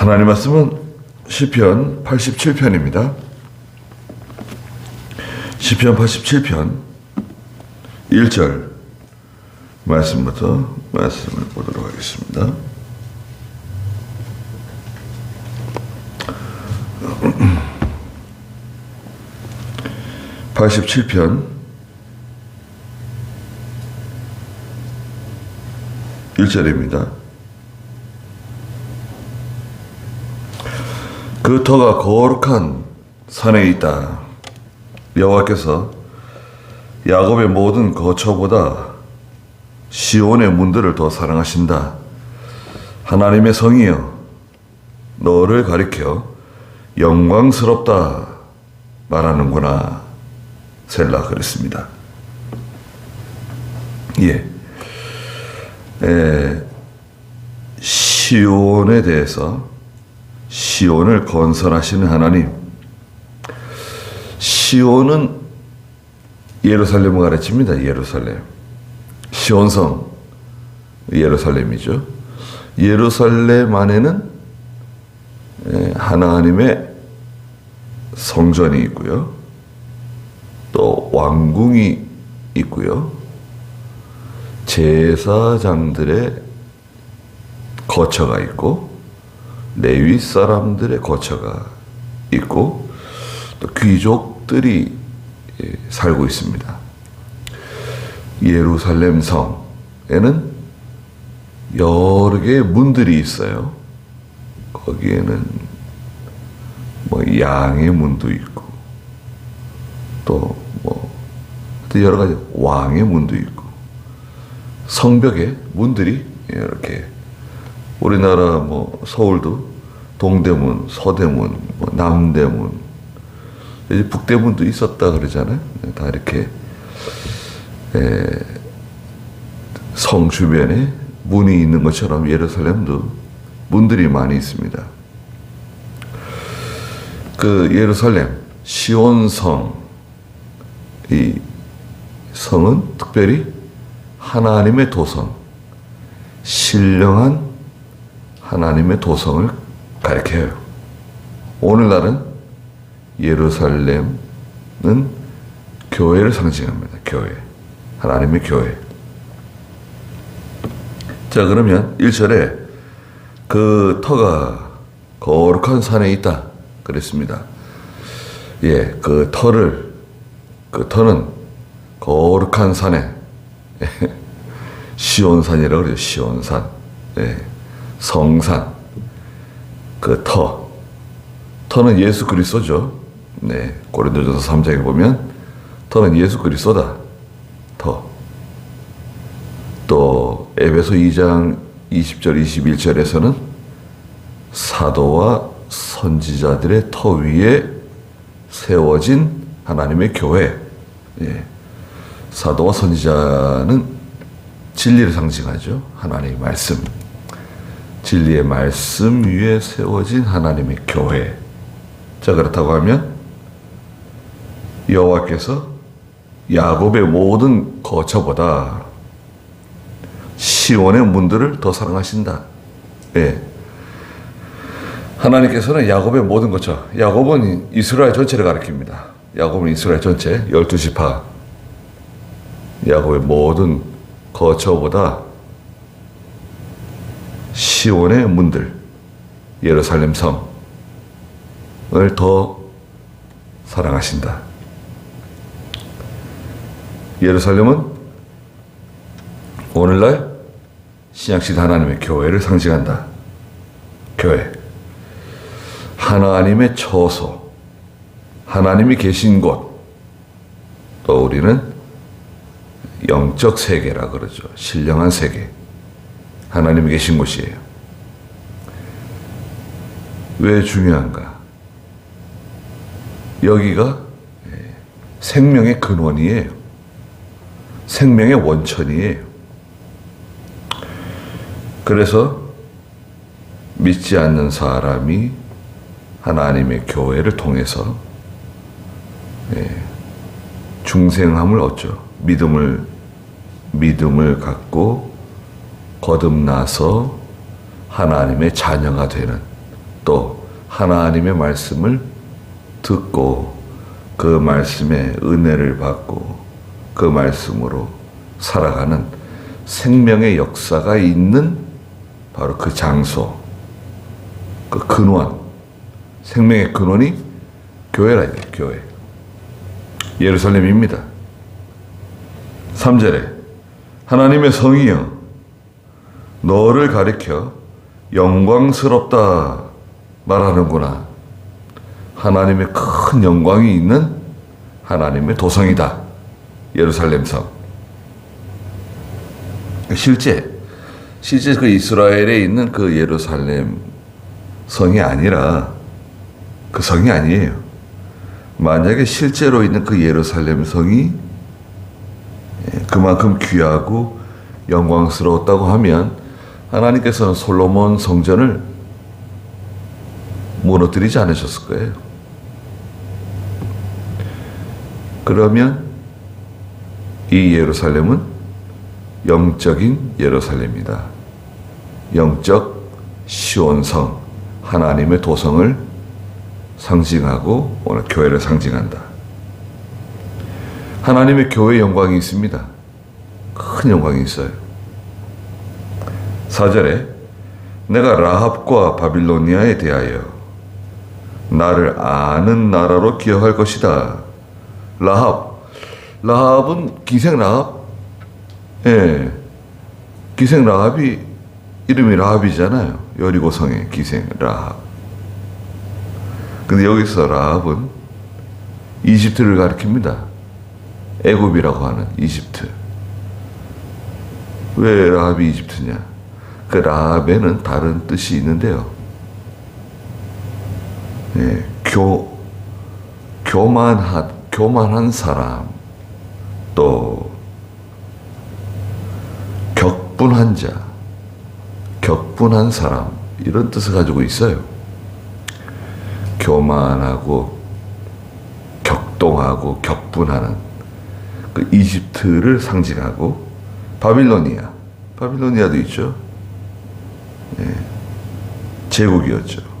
하나님 말씀은 시편 87편입니다. 시편 87편 1절 말씀부터 말씀을 보도록 하겠습니다. (87편) 1절입니다. 그 터가 거룩한 산에 있다. 여호와께서 야곱의 모든 거처보다 시온의 문들을 더 사랑하신다. 하나님의 성이여, 너를 가리켜 영광스럽다 말하는구나. 셀라. 그랬습니다. 시온에 대해서, 시온을 건설하시는 하나님. 시온은 예루살렘을 가르칩니다. 예루살렘. 시온성, 예루살렘이죠. 예루살렘 안에는 하나님의 성전이 있고요. 또 왕궁이 있고요. 제사장들의 거처가 있고, 레위 사람들의 거처가 있고, 또 귀족들이 살고 있습니다. 예루살렘 성에는 여러 개의 문들이 있어요. 거기에는 양의 문도 있고, 또 여러 가지 왕의 문도 있고, 성벽에 문들이 이렇게, 우리나라 서울도 동대문, 서대문, 남대문, 북대문도 있었다 그러잖아요. 다 이렇게 성 주변에 문이 있는 것처럼 예루살렘도 문들이 많이 있습니다. 그 예루살렘 시온성, 이 성은 특별히 하나님의 도성, 신령한 하나님의 도성을 가리켜요. 오늘날은 예루살렘은 교회를 상징합니다. 교회. 하나님의 교회. 자, 그러면 1절에 그 터가 거룩한 산에 있다 그랬습니다. 그 터는 거룩한 산에 시온산이라고 그래요. 시온산. 성산. 그 터는 예수 그리스도죠. 고린도전서 3장에 보면 터는 예수 그리스도다. 또 에베소 2장 20절 21절에서는 사도와 선지자들의 터 위에 세워진 하나님의 교회. 사도와 선지자는 진리를 상징하죠. 하나님의 말씀. 진리의 말씀 위에 세워진 하나님의 교회. 자, 그렇다고 하면 여호와께서 야곱의 모든 거처보다 시온의 문들을 더 사랑하신다. 하나님께서는 야곱의 모든 거처, 야곱은 이스라엘 전체를 가리킵니다. 야곱은 이스라엘 전체 12지파, 야곱의 모든 거처보다 시온의 문들, 예루살렘 성을 더 사랑하신다. 예루살렘은 오늘날 신약시대 하나님의 교회를 상징한다. 교회. 하나님의 처소, 하나님이 계신 곳. 또 우리는 영적 세계라 그러죠. 신령한 세계. 하나님이 계신 곳이에요. 왜 중요한가? 여기가 생명의 근원이에요. 생명의 원천이에요. 그래서 믿지 않는 사람이 하나님의 교회를 통해서 중생함을 얻죠. 믿음을 갖고 거듭나서 하나님의 자녀가 되는 하나님의 말씀을 듣고 그 말씀에 은혜를 받고 그 말씀으로 살아가는 생명의 역사가 있는 바로 그 장소, 그 근원, 생명의 근원이 교회라 이거예요. 교회. 예루살렘입니다. 3절에 하나님의 성이여 너를 가리켜 영광스럽다 말하는구나. 하나님의 큰 영광이 있는 하나님의 도성이다. 예루살렘 성. 실제 그 이스라엘에 있는 그 예루살렘 성이 아니라 그 성이 아니에요. 만약에 실제로 있는 그 예루살렘 성이 그만큼 귀하고 영광스러웠다고 하면 하나님께서는 솔로몬 성전을 무너뜨리지 않으셨을 거예요. 그러면 이 예루살렘은 영적인 예루살렘이다. 영적 시온성, 하나님의 도성을 상징하고 오늘 교회를 상징한다. 하나님의 교회 영광이 있습니다. 큰 영광이 있어요. 4절에 내가 라합과 바빌로니아에 대하여 나를 아는 나라로 기억할 것이다. 라합은 기생 라합? 예. 기생 라합이 이름이 라합이잖아요. 여리고성의 기생 라합. 근데 여기서 라합은 이집트를 가리킵니다. 애굽이라고 하는 이집트. 왜 라합이 이집트냐? 그 라합에는 다른 뜻이 있는데요. 예, 교만한 사람, 또 격분한 자, 격분한 사람, 이런 뜻을 가지고 있어요. 교만하고 격동하고 격분하는 그 이집트를 상징하고 바빌로니아도 있죠. 예, 제국이었죠.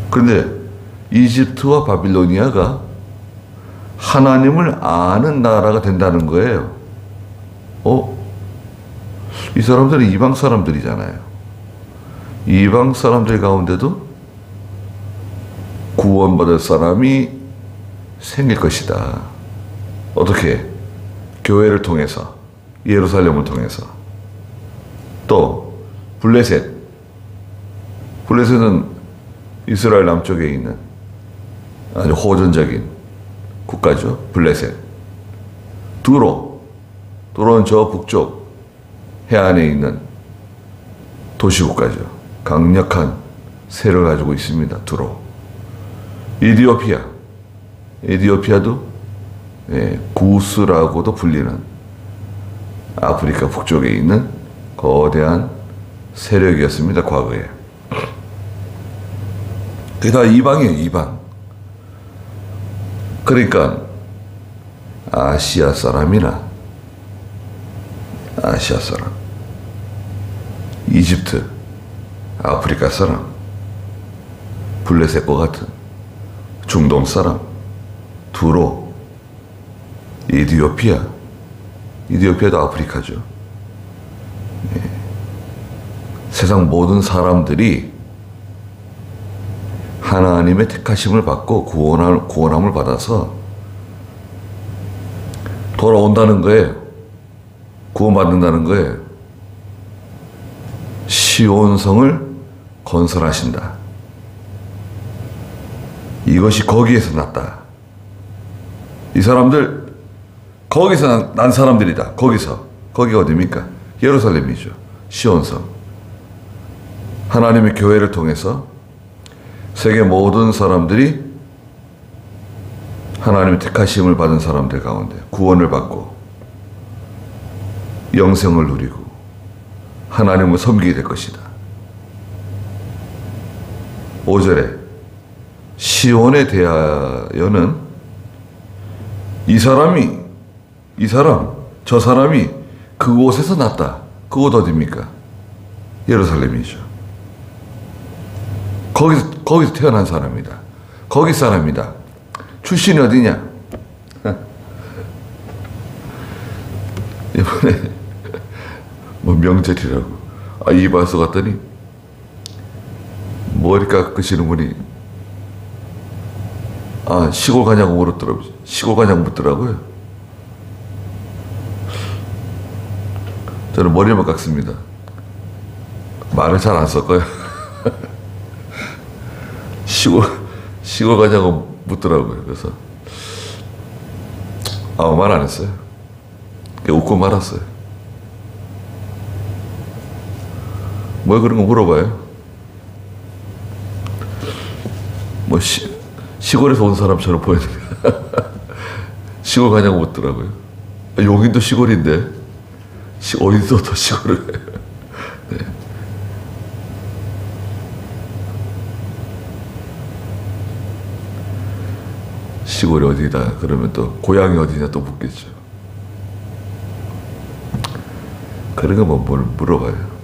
그런데 이집트와 바빌로니아가 하나님을 아는 나라가 된다는 거예요. 이 사람들은 이방 사람들이잖아요. 이방 사람들 가운데도 구원받을 사람이 생길 것이다. 어떻게? 교회를 통해서, 예루살렘을 통해서. 또 블레셋은 이스라엘 남쪽에 있는 아주 호전적인 국가죠. 블레셋. 두로는 저 북쪽 해안에 있는 도시국가죠. 강력한 세를 가지고 있습니다. 두로. 에디오피아도 구스라고도 불리는 아프리카 북쪽에 있는 거대한 세력이었습니다. 과거에. 그게 다 이방이에요. 이방. 그러니까 아시아 사람, 이집트, 아프리카 사람, 블레셋과 같은 중동 사람, 두로, 이디오피아도 아프리카죠. 예. 세상 모든 사람들이 하나님의 택하심을 받고 구원함을 받아서 돌아온다는 거예요. 구원받는다는 거예요. 시온성을 건설하신다. 이것이 거기에서 났다. 이 사람들 거기서 난 사람들이다. 거기가 어디입니까? 예루살렘이죠. 시온성. 하나님의 교회를 통해서 세계 모든 사람들이 하나님의 택하심을 받은 사람들 가운데 구원을 받고 영생을 누리고 하나님을 섬기게 될 것이다. 5절에 시온에 대하여는 저 사람이 그곳에서 났다. 그곳 어디입니까? 예루살렘이죠. 거기서 태어난 사람이다. 거기 사람이다. 출신이 어디냐? 이번에 뭐 명절이라고 이발소 갔더니 머리 깎으시는 분이 시골 가냐고 물었더라고요. 시골 가냐고 묻더라고요. 저는 머리만 깎습니다. 말을 잘 안 섞어요. 시골 가냐고 묻더라고요. 그래서 아무 말 안 했어요. 그냥 웃고 말았어요. 뭘 그런 거 물어봐요? 뭐 시골에서 온 사람처럼 보이는 시골 가냐고 묻더라고요. 용인도 시골인데 어디서 더 시골을 해요? 네. 시골이 어디다 그러면 또 고향이 어디냐 또 묻겠죠. 그런 거 뭐 뭘 물어봐요.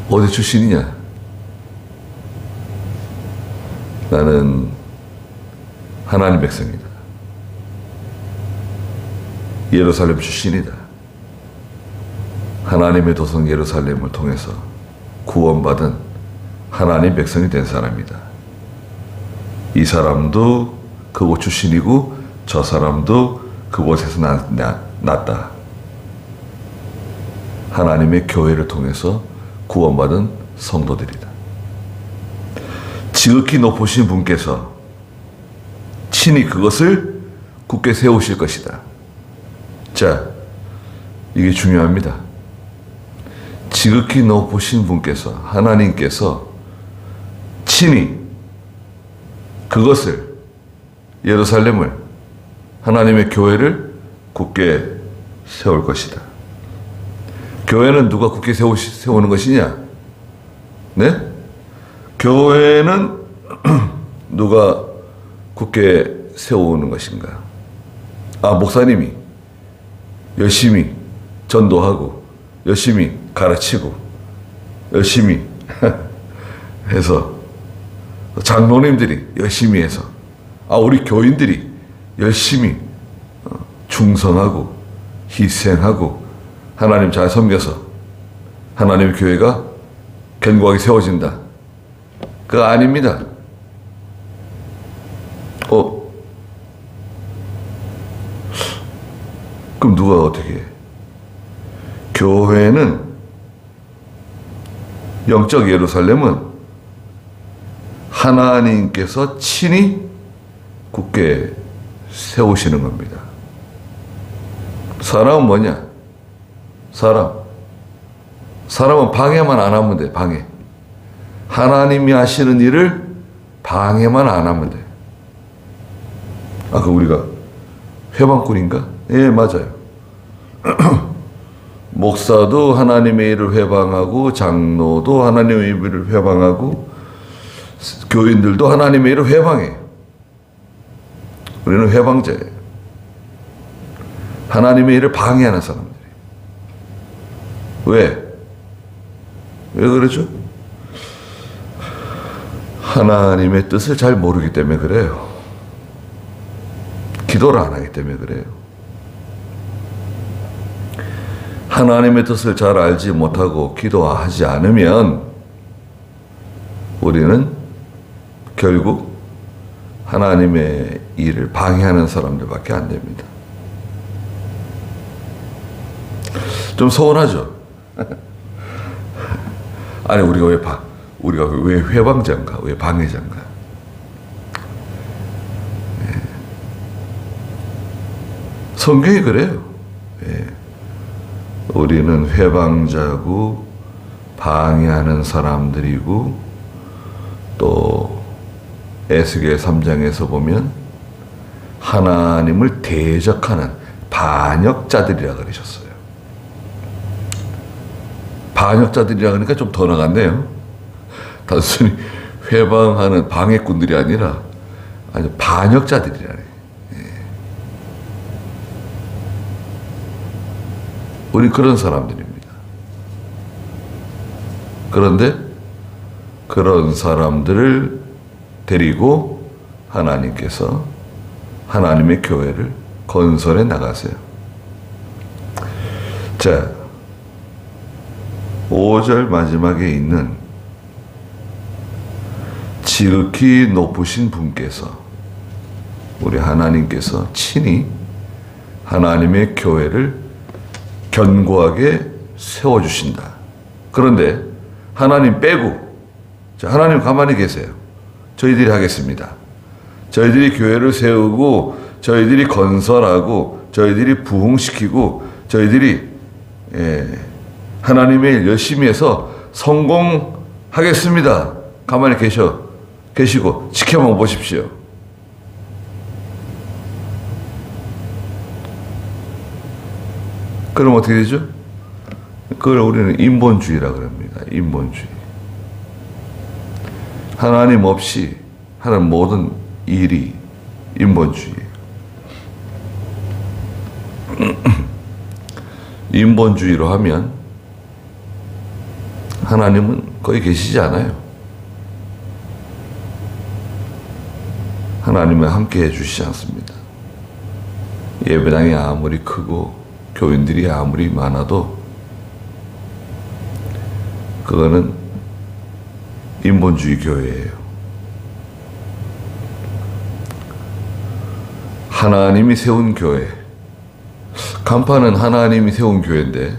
어디 출신이냐? 나는 하나님 백성이다. 예루살렘 출신이다. 하나님의 도성 예루살렘을 통해서 구원받은 하나님 백성이 된 사람이다. 이 사람도 그곳 출신이고 저 사람도 그곳에서 났다. 하나님의 교회를 통해서 구원받은 성도들이다. 지극히 높으신 분께서 친히 그것을 굳게 세우실 것이다. 자, 이게 중요합니다. 지극히 높으신 분께서, 하나님께서 친히 그것을, 예루살렘을, 하나님의 교회를 굳게 세울 것이다. 교회는 누가 굳게 세우는 것이냐? 네? 교회는 누가 굳게 세우는 것인가? 목사님이 열심히 전도하고 열심히 가르치고 열심히 해서 장로님들이 열심히 해서 우리 교인들이 열심히 충성하고 희생하고 하나님 잘 섬겨서 하나님의 교회가 견고하게 세워진다. 그거 아닙니다. 그럼 누가 어떻게 해? 교회는, 영적 예루살렘은 하나님께서 친히 굳게 세우시는 겁니다. 사람은 뭐냐? 사람은 방해만 안 하면 돼. 방해. 하나님이 하시는 일을 방해만 안 하면 돼. 그 우리가 회방꾼인가? 예, 맞아요. 목사도 하나님의 일을 회방하고 장로도 하나님의 일을 회방하고 교인들도 하나님의 일을 회방해. 우리는 회방자예요. 하나님의 일을 방해하는 사람들이. 왜 그러죠? 하나님의 뜻을 잘 모르기 때문에 그래요. 기도를 안 하기 때문에 그래요. 하나님의 뜻을 잘 알지 못하고 기도하지 않으면 우리는 결국 하나님의 일을 방해하는 사람들밖에 안 됩니다. 좀 서운하죠? 아니, 우리가 왜 회방자인가? 왜 방해자인가? 성경이 그래요. 우리는 회방자고 방해하는 사람들이고, 또 에스겔 3장에서 보면 하나님을 대적하는 반역자들이라 그러셨어요. 반역자들이라 그러니까 좀 더 나갔네요. 단순히 회방하는 방해꾼들이 아니라 아주 반역자들이라네. 우리 그런 사람들입니다. 그런데 그런 사람들을 데리고 하나님께서 하나님의 교회를 건설해 나가세요. 자, 5절 마지막에 있는 지극히 높으신 분께서, 우리 하나님께서 친히 하나님의 교회를 견고하게 세워주신다. 그런데 하나님 빼고, 자, 하나님 가만히 계세요. 저희들이 하겠습니다. 저희들이 교회를 세우고, 저희들이 건설하고, 저희들이 부흥시키고, 저희들이 하나님의 일 열심히 해서 성공하겠습니다. 가만히 계시고 지켜만 보십시오. 그럼 어떻게 되죠? 그걸 우리는 인본주의라고 합니다. 인본주의. 하나님 없이 하는 모든 일이 인본주의. 인본주의로 하면 하나님은 거의 계시지 않아요. 하나님은 함께 해주시지 않습니다. 예배당이 아무리 크고 교인들이 아무리 많아도 그거는 인본주의 교회예요. 하나님이 세운 교회, 간판은 하나님이 세운 교회인데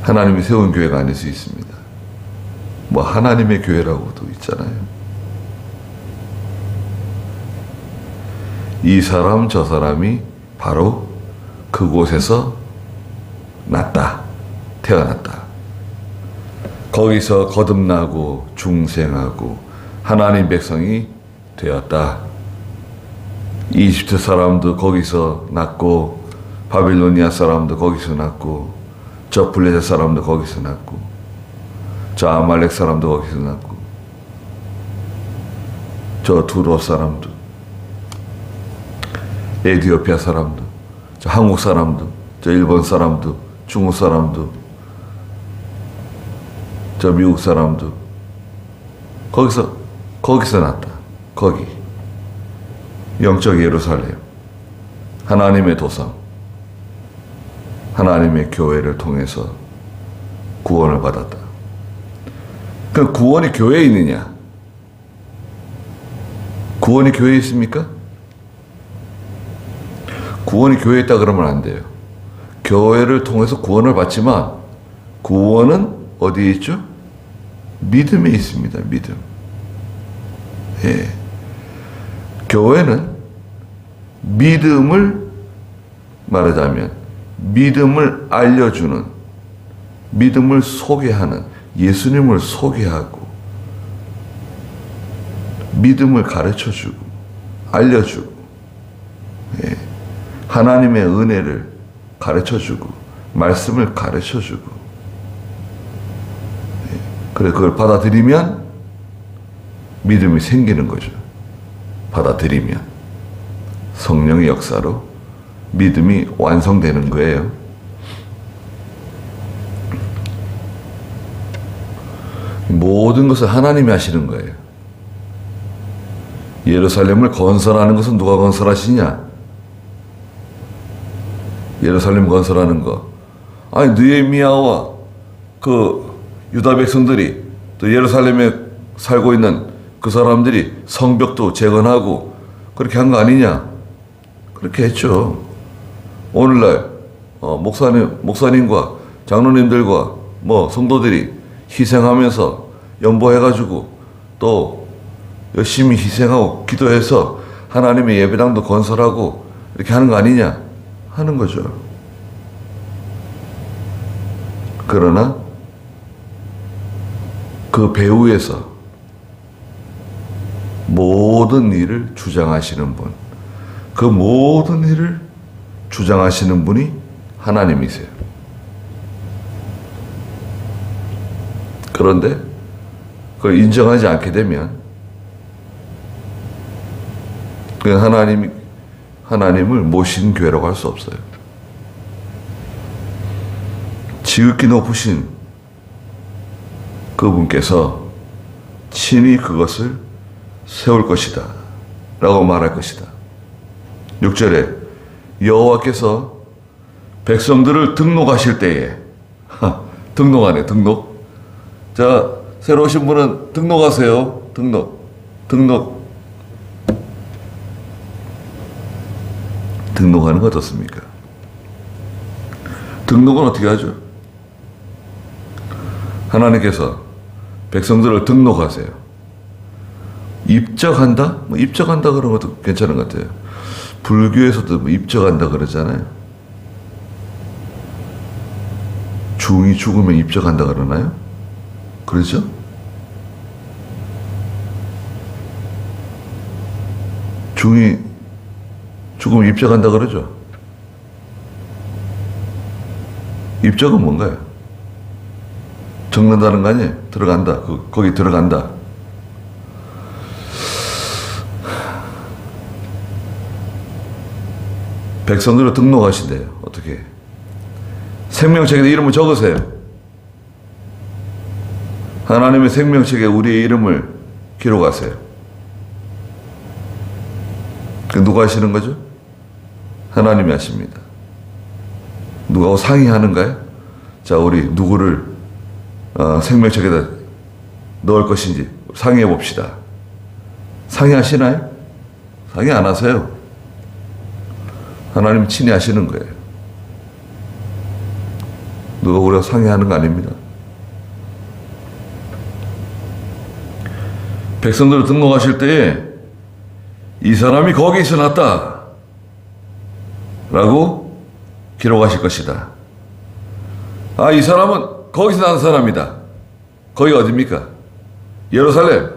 하나님이 세운 교회가 아닐 수 있습니다. 뭐 하나님의 교회라고도 있잖아요. 이 사람 저 사람이 바로 그곳에서 태어났다. 거기서 거듭나고 중생하고 하나님 백성이 되었다. 이집트 사람도 거기서 났고, 바빌로니아 사람도 거기서 났고, 저 블레셋 사람도 거기서 났고, 저 아말렉 사람도 거기서 났고, 저 두로 사람도, 에티오피아 사람도, 저 한국 사람도, 저 일본 사람도, 중국 사람도, 저 미국 사람도 거기서 났다. 거기 영적 예루살렘, 하나님의 도성, 하나님의 교회를 통해서 구원을 받았다. 그 구원이 교회에 있느냐? 구원이 교회에 있습니까? 구원이 교회에 있다 그러면 안 돼요. 교회를 통해서 구원을 받지만 구원은 어디에 있죠? 믿음에 있습니다. 믿음. 예. 교회는 믿음을, 말하자면 믿음을 알려주는, 믿음을 소개하는, 예수님을 소개하고 믿음을 가르쳐주고 알려주고, 예. 하나님의 은혜를 가르쳐주고 말씀을 가르쳐주고, 예. 그래 그걸 받아들이면 믿음이 생기는 거죠. 받아들이면 성령의 역사로 믿음이 완성되는 거예요. 모든 것을 하나님이 하시는 거예요. 예루살렘을 건설하는 것은 누가 건설하시냐? 예루살렘 건설하는 거. 아니, 느헤미야와 그 유다 백성들이, 또 예루살렘에 살고 있는 그 사람들이 성벽도 재건하고 그렇게 한 거 아니냐? 그렇게 했죠. 오늘날 목사님과 장로님들과 뭐 성도들이 희생하면서 연보해가지고 또 열심히 희생하고 기도해서 하나님의 예배당도 건설하고 이렇게 하는 거 아니냐? 하는 거죠. 그러나 그 배후에서 모든 일을 주장하시는 분, 그 모든 일을 주장하시는 분이 하나님이세요. 그런데 그걸 인정하지 않게 되면 그 하나님을 모신 교회라고 할 수 없어요. 지극히 높으신 그분께서 친히 그것을 세울 것이다 라고 말할 것이다. 6절에 여호와께서 백성들을 등록하실 때에 등록하네. 등록. 자, 새로 오신 분은 등록하세요. 등록하는 거 어떻습니까? 등록은 어떻게 하죠? 하나님께서 백성들을 등록하세요. 입적한다? 뭐 입적한다 그런 것도 괜찮은 것 같아요. 불교에서도 뭐 입적한다 그러잖아요. 중이 죽으면 입적한다 그러나요? 그러죠? 중이 죽으면 입적한다 그러죠? 입적은 뭔가요? 적는다는 거 아니에요? 들어간다. 거기 들어간다. 백성들을 등록하신대요. 어떻게? 생명책에 이름을 적으세요. 하나님의 생명책에 우리의 이름을 기록하세요. 누가 하시는 거죠? 하나님이 하십니다. 누가 상의하는가요? 자, 우리 누구를 생명책에다 넣을 것인지 상의해 봅시다. 상의하시나요? 상의 안 하세요. 하나님 친히 하시는 거예요. 누가 우리가 상의하는 거 아닙니다. 백성들을 등록하실 때에 이 사람이 거기서 났다 라고 기록하실 것이다. 아, 이 사람은 거기서 난 사람이다. 거기가 어딥니까? 예루살렘.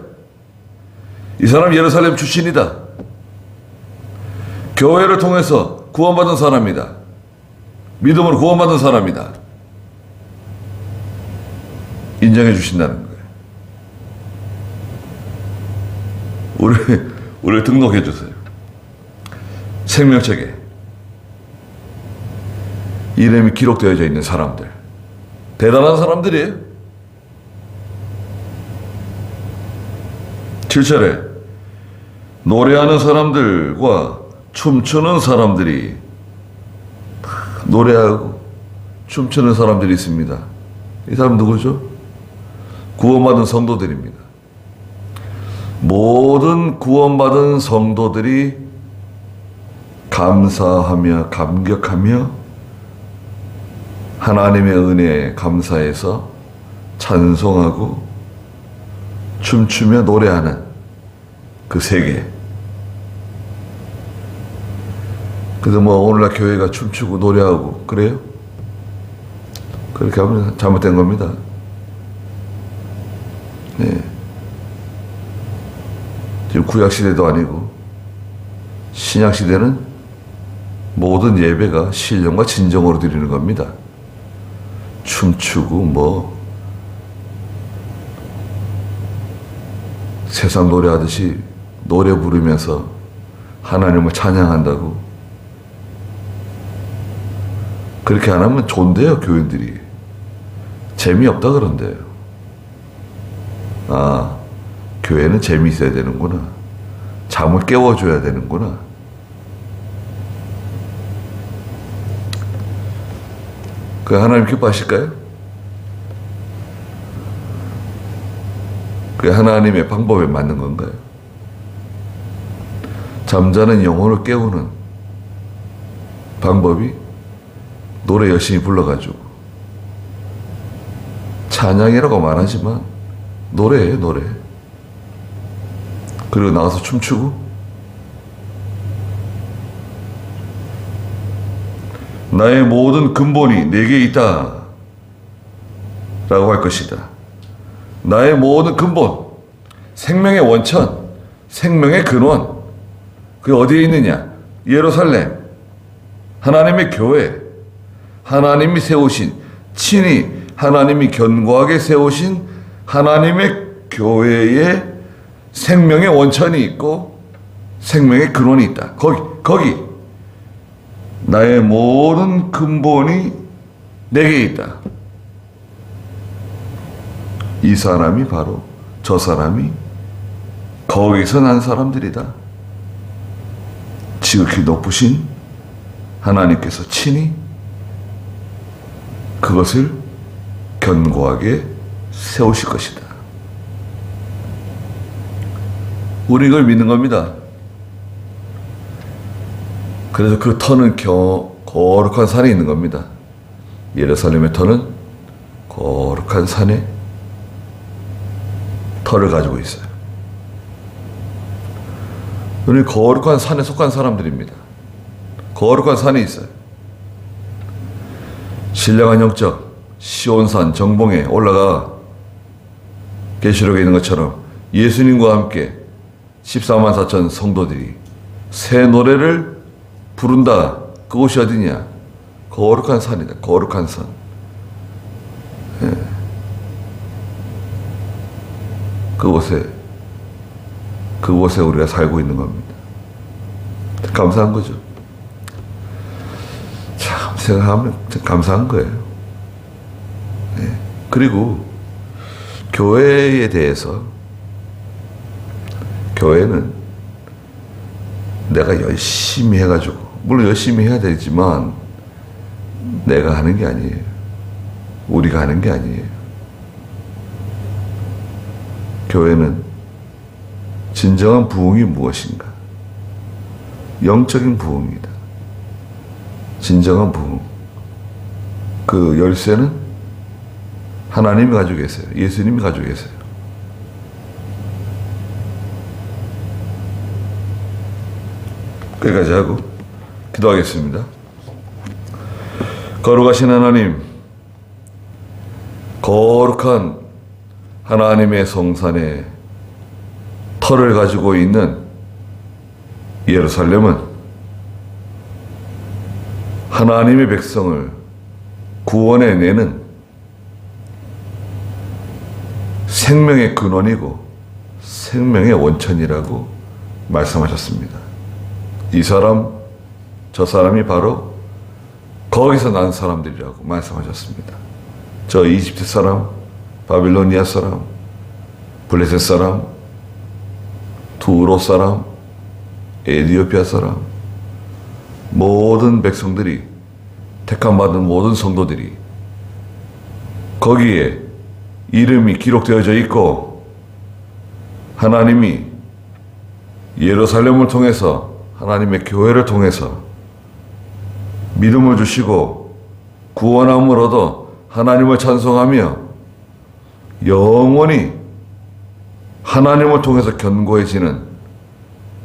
이 사람은 예루살렘 출신이다. 교회를 통해서 구원받은 사람이다. 믿음으로 구원받은 사람이다. 인정해 주신다는 거예요. 우리를 등록해 주세요. 생명책에 이름이 기록되어져 있는 사람들. 대단한 사람들이에요. 7절에 노래하는 사람들과 춤추는 사람들이 노래하고 춤추는 사람들이 있습니다. 이 사람 누구죠? 구원받은 성도들입니다. 모든 구원받은 성도들이 감사하며 감격하며 하나님의 은혜에 감사해서 찬송하고 춤추며 노래하는 그 세계. 그래서 뭐 오늘날 교회가 춤추고 노래하고 그래요? 그렇게 하면 잘못된 겁니다. 네. 지금 구약시대도 아니고 신약시대는 모든 예배가 신령과 진정으로 드리는 겁니다. 춤추고 뭐 세상 노래하듯이 노래 부르면서 하나님을 찬양한다고. 그렇게 안 하면 좋은데요, 교인들이. 재미없다 그런데요. 아, 교회는 재미있어야 되는구나. 잠을 깨워줘야 되는구나. 그 하나님 기뻐하실까요? 그게 하나님의 방법에 맞는 건가요? 잠자는 영혼을 깨우는 방법이 노래 열심히 불러가지고 찬양이라고 말하지만 노래예요, 노래. 그리고 나가서 춤추고 나의 모든 근본이 내게 있다 라고 할 것이다. 나의 모든 근본, 생명의 원천, 생명의 근원, 그게 어디에 있느냐? 예루살렘, 하나님의 교회, 하나님이 세우신, 친히 하나님이 견고하게 세우신 하나님의 교회에 생명의 원천이 있고 생명의 근원이 있다. 거기 나의 모든 근본이 내게 있다. 이 사람이 바로 저 사람이 거기서 난 사람들이다. 지극히 높으신 하나님께서 친히 그것을 견고하게 세우실 것이다. 우리 이걸 믿는 겁니다. 그래서 그 터는 거룩한 산에 있는 겁니다. 예루살렘의 터는 거룩한 산에 터를 가지고 있어요. 우리 거룩한 산에 속한 사람들입니다. 거룩한 산에 있어요. 신령한 영적 시온산 정봉에 올라가 계시록에 있는 것처럼 예수님과 함께 14만 4천 성도들이 새 노래를 부른다. 그곳이 어디냐? 거룩한 산이다. 거룩한 산. 예. 그곳에 우리가 살고 있는 겁니다. 감사한 거죠. 참 생각하면 감사한 거예요. 예. 그리고 교회에 대해서 교회는 내가 열심히 해가지고 물론 열심히 해야 되지만 내가 하는 게 아니에요. 우리가 하는 게 아니에요. 교회는 진정한 부흥이 무엇인가? 영적인 부흥이다. 진정한 부흥. 그 열쇠는 하나님이 가지고 계세요. 예수님이 가지고 계세요. 여기까지 하고 기도하겠습니다. 거룩하신 하나님, 거룩한 하나님의 성산에 터를 가지고 있는 예루살렘은 하나님의 백성을 구원해 내는 생명의 근원이고 생명의 원천이라고 말씀하셨습니다. 이 사람, 저 사람이 바로 거기서 난 사람들이라고 말씀하셨습니다. 저 이집트 사람, 바빌로니아 사람, 블레셋 사람, 두로 사람, 에티오피아 사람, 모든 백성들이 택함받은 모든 성도들이 거기에 이름이 기록되어져 있고 하나님이 예루살렘을 통해서 하나님의 교회를 통해서 믿음을 주시고 구원함을 얻어 하나님을 찬송하며 영원히 하나님을 통해서 견고해지는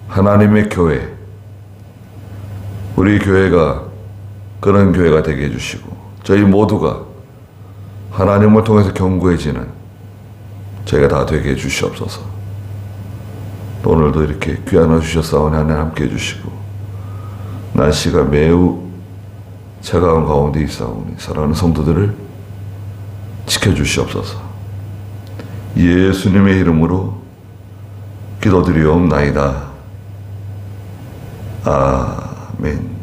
하나님의 교회, 우리 교회가 그런 교회가 되게 해주시고 저희 모두가 하나님을 통해서 견고해지는 저희가 다 되게 해주시옵소서. 오늘도 이렇게 귀한 날 주셨사오니 하나님 함께 해주시고 날씨가 매우 차가운 가운데 있사오니 사랑하는 성도들을 지켜주시옵소서. 예수님의 이름으로 기도드리옵나이다. 아멘.